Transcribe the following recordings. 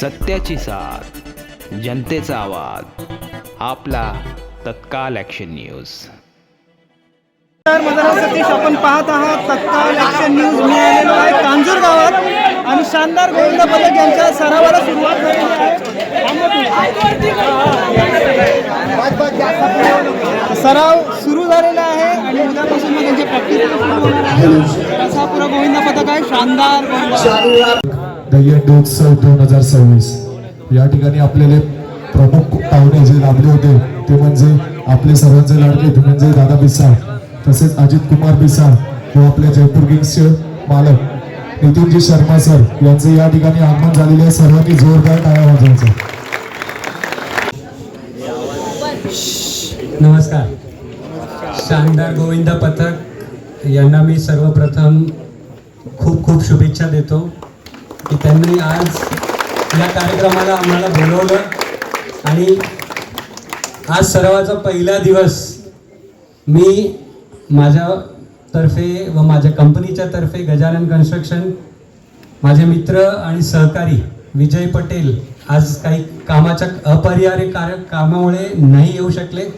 सत्याची साथ, जनतेचा आवाज, आपला तत्काल ॲक्शन न्यूज. सतीश, आपण पाहत आहात तत्काल ॲक्शन न्यूज. मी आलेलो आहे कांजूर गावात आणि शानदार गोविंद पथक यांच्या सरावाला सुरुवात झालेली आहे. सराव सुरू झालेला आहे आणि उद्यापासून मग त्यांची प्रॅक्टिस सुरू होणार आहे. असा पुरा गोविंद पथक आहे, शानदार गोविंद. दह्यंडोत्सव 2026 या ठिकाणी आपल्याला प्रमुख पाहुणे जे लाभले होते ते म्हणजे आपले सर्वांचे लाडके धनंजय दादा बिसाळ, तसेच अजित कुमार बिसाळ व आपल्या जयपूर किंग्सचे मालक नितीनजी शर्मा सर यांचे या ठिकाणी आगमन झालेले आहे. सर्वांनी जोरदार टाळ्या वाजवायचा. नमस्कार. शानदार गोविंद पथक यांना मी सर्वप्रथम खूप खूप शुभेच्छा देतो की त्यांनी आज या कार्यक्रमाला आम्हाला बोलवलं आणि आज सरावाचा पहिला दिवस मी माझ्यातर्फे व माझ्या कंपनीच्या तर्फे गजानन कन्स्ट्रक्शन, माझे मित्र आणि सहकारी विजय पटेल आज काही कामाच्या अपरिहार्य कामामुळे नाही येऊ शकले.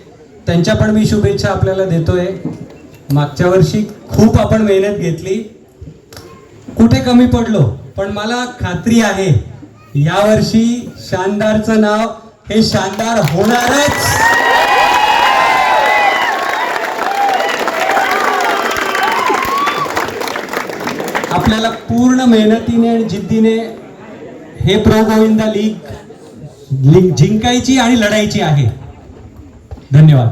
त्यांच्या पण मी शुभेच्छा आपल्याला देतोय. मागच्या वर्षी खूप आपण मेहनत घेतली, कुठे कमी पडलो, पण मला खात्री आहे यावर्षी शानदारचं नाव हे शानदार होणारच. आपल्याला पूर्ण मेहनतीने आणि जिद्दीने हे प्रो गोविंदा लीग जिंकायची आणि लढायची आहे. धन्यवाद.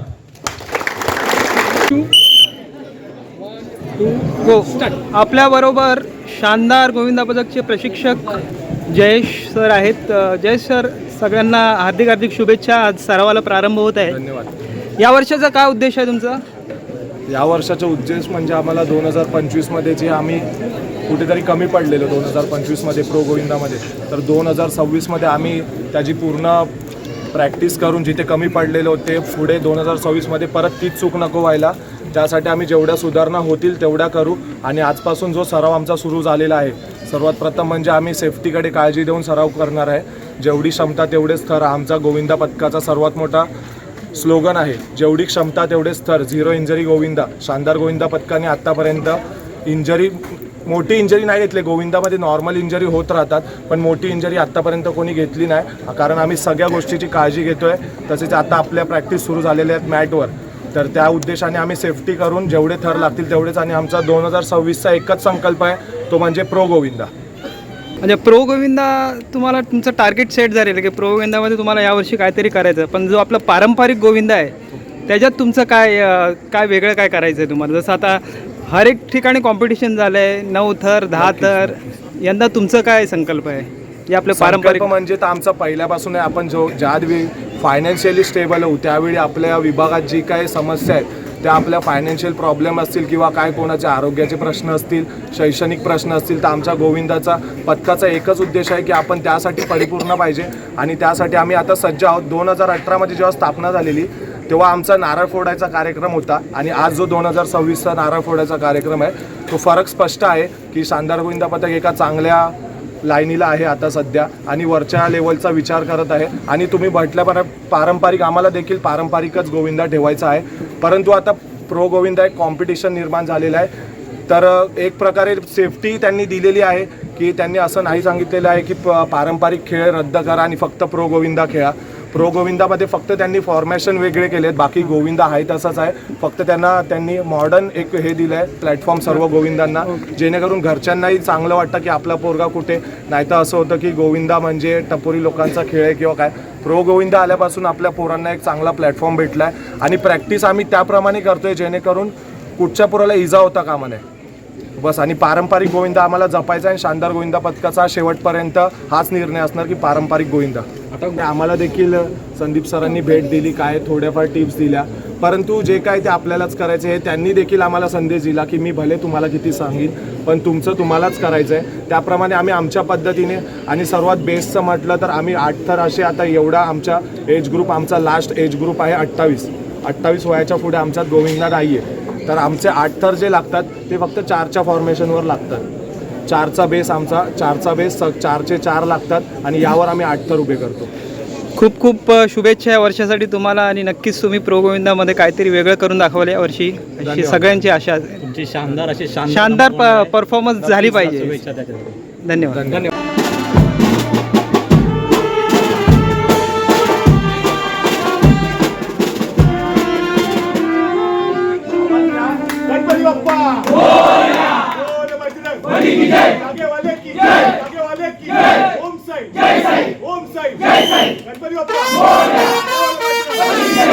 आपल्या बरोबर शानदार गोविंदा पथकचे प्रशिक्षक जयेश सर आहेत. जयेश सर, सगळ्यांना हार्दिक हार्दिक शुभेच्छा. आज सरावाला प्रारंभ होत आहे. धन्यवाद. या वर्षाचा काय उद्देश आहे तुमचा? या वर्षाचा उद्देश म्हणजे आम्हाला 2025मध्ये जे आम्ही कुठेतरी कमी पडलेलो 2025मध्ये प्रो गोविंदामध्ये, तर 2026मध्ये आम्ही त्याची पूर्ण प्रॅक्टिस करून जिथे कमी पडलेलो ते पुढे 2026मध्ये परत तीच चूक नको व्हायला, त्यासाठी आम्ही जेवढ्या सुधारणा होतील तेवढ्या करू. आणि आजपासून जो सराव आमचा सुरू झालेला आहे, सर्वात प्रथम म्हणजे आम्ही सेफ्टीकडे काळजी देऊन सराव करणार आहे. जेवढी क्षमता तेवढेच थर आमचा गोविंदा पथकाचा सर्वात मोठा स्लोगन आहे. जेवढी क्षमता तेवढेच थर, झिरो इंजरी गोविंदा. शानदार गोविंदा पथकाने आत्तापर्यंत मोठी इंजरी नाही घेतली. गोविंदामध्ये नॉर्मल इंजरी होत राहतात, पण मोठी इंजरी आत्तापर्यंत कोणी घेतली नाही, कारण आम्ही सगळ्या गोष्टीची काळजी घेतो आहे. तसेच आता आपल्या प्रॅक्टिस सुरू झालेल्या आहेत मॅटवर, तर त्या उद्देशाने आम्ही सेफ्टी करून जेवढे थर लागतील तेवढेच. आणि आमचा 2026चा एकच संकल्प आहे, तो म्हणजे प्रो गोविंदा. म्हणजे प्रो गोविंदा तुम्हाला तुमचं टार्गेट सेट झालेलं आहे की प्रो गोविंदामध्ये तुम्हाला यावर्षी काहीतरी करायचं, पण जो आपला पारंपरिक गोविंदा आहे त्याच्यात तुमचं काय वेगळं काय करायचं आहे तुम्हाला? जसं आता हर एक ठिकाणी कॉम्पिटिशन झालं आहे, 9 थर 10 थर, यंदा तुमचं काय संकल्प आहे? जे आपलं पारंपरिक म्हणजे तर आमचा पहिल्यापासून आहे. आपण ज्यावेळी फायनान्शियली स्टेबल होऊ त्यावेळी आपल्या विभागात जी काही समस्या आहेत त्या आपल्या फायनान्शियल प्रॉब्लेम असतील किंवा काय कोणाचे आरोग्याचे प्रश्न असतील, शैक्षणिक प्रश्न असतील, तर आमच्या गोविंदाचा पथकाचा एकच उद्देश आहे की आपण त्यासाठी परिपूर्ण पाहिजे. आणि त्यासाठी आम्ही आता सज्ज आहोत. 2018मध्ये जेव्हा स्थापना झालेली तेव्हा आमचा नारळ फोडायचा कार्यक्रम होता आणि आज जो 2026चा नारळ फोडायचा कार्यक्रम आहे, तो फरक स्पष्ट आहे की शानदार गोविंदा पथक एका चांगल्या लाईनीला आहे आता सध्या आणि वरच्या लेवलचा विचार करत आहे. आणि तुम्ही म्हटल्याप्रमाणे पारंपरिक, आम्हाला देखील पारंपरिकच गोविंदा ठेवायचा आहे, परंतु आता प्रो गोविंदा एक कॉम्पिटिशन निर्माण झालेलं आहे. तर एक प्रकारे सेफ्टी त्यांनी दिलेली आहे की त्यांनी असं नाही सांगितलेलं आहे की पारंपरिक खेळ रद्द करा आणि फक्त प्रो गोविंदा खेळा. प्रो गोविंदामध्ये फक्त त्यांनी फॉर्मेशन वेगळे केले आहेत, बाकी गोविंदा आहे तसंच आहे. फक्त त्यांनी मॉडर्न एक हे दिलं आहे प्लॅटफॉर्म सर्व गोविंदांना, जेणेकरून घरच्यांनाही चांगलं वाटतं की आपला पोरगा कुठे. नाही तर असं होतं की गोविंदा म्हणजे टपोरी लोकांचा खेळ आहे किंवा काय. प्रो गोविंदा आल्यापासून आपल्या पोरांना एक चांगला प्लॅटफॉर्म भेटला आहे आणि प्रॅक्टिस आम्ही त्याप्रमाणे करतो आहे जेणेकरून कुठच्या पोराला इजा होता कामा नये बस. आणि पारंपरिक गोविंदा आम्हाला जपायचा आहे. शानदार गोविंदा पथकाचा शेवटपर्यंत हाच निर्णय असणार की पारंपरिक गोविंदा. आता आम्हाला देखील संदीप सरांनी भेट दिली, काय थोड्याफार टिप्स दिल्या, परंतु जे काय ते आपल्यालाच करायचं आहे. त्यांनी देखील आम्हाला संदेश दिला की मी भले तुम्हाला किती सांगीन, पण तुमचं तुम्हालाच करायचं आहे. त्याप्रमाणे आम्ही आमच्या पद्धतीने, आणि सर्वात बेस्टचं म्हटलं तर आम्ही 8 थर असे, आता एवढा आमच्या एज ग्रुप, आमचा लास्ट एज ग्रुप आहे 28 वयाच्या पुढे आमच्यात गोविंदा नाही आहे. तर आमचे 8 थर जे लागतात ते फक्त 4च्या फॉर्मेशनवर लागतात. 4चा बेस आमचा 4चे 4 लागतात आणि यावर आम्ही 8 थर उभे करतो. खूप खूप शुभेच्छा या वर्षासाठी तुम्हाला आणि नक्कीच तुम्ही प्रो गोविंदामध्ये काहीतरी वेगळं करून दाखवलं या वर्षी अशी धन्यवाद. सगळ्यांची आशा आहे. तुमची शानदार अशी शानदार परफॉर्मन्स झाली पाहिजे. शुभेच्छा त्याच्यासाठी. धन्यवाद. धन्यवाद. गणपती बाप्पा बोल बजरंग बली की जय, जागेवाले की जय, जागेवाले की जय, ओम साई जय साई, ओम साई जय साई, गणपती बाप्पा बोल बजरंग बली की जय.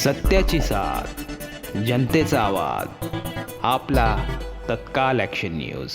सत्याची साथ जनतेचा आवाज आपला तत्काल ॲक्शन न्यूज.